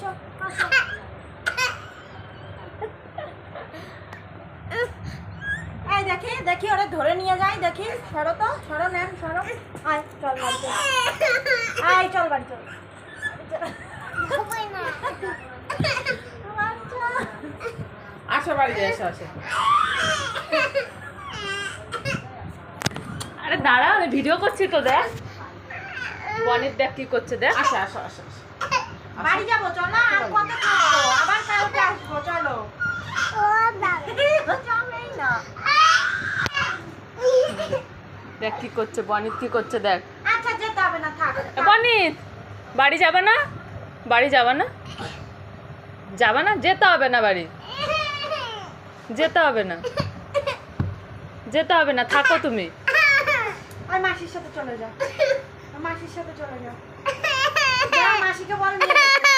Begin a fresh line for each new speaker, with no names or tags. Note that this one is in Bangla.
আসো আসো। এই দেখি দেখি ওরা ধরে নিয়ে যায় দেখি। সরো তো, সরো ম্যাম, সরো। আয় চল বাড়ি চল। আয় চল বাড়ি চল।
আসো বাড়ি যাই, আসো আসো। আরে দাঁড়া, আমি ভিডিও করছি তো, দেখ বনির দেখ কি করছে, দেখ। আসো আসো আসো আসো।
বাড়ি যাবো চলো, আর কত থাকবো, আবার কালকে আসবো চলো। যাবেই না।
দেখ কি করছে বনিত, কি করছে দেখ।
আচ্ছা যেতে হবে না, থাক।
বনিত বাড়ি যাবে না? বাড়ি যাবে না? যাবে না? যেতে হবে না বাড়ি, যেতে হবে না, যেতে হবে না, থাকো তুমি।
আর মাসির সাথে চলে যাও, মাসির সাথে চলে যাও। যা, মাসিকে বল নিয়ে যেতে।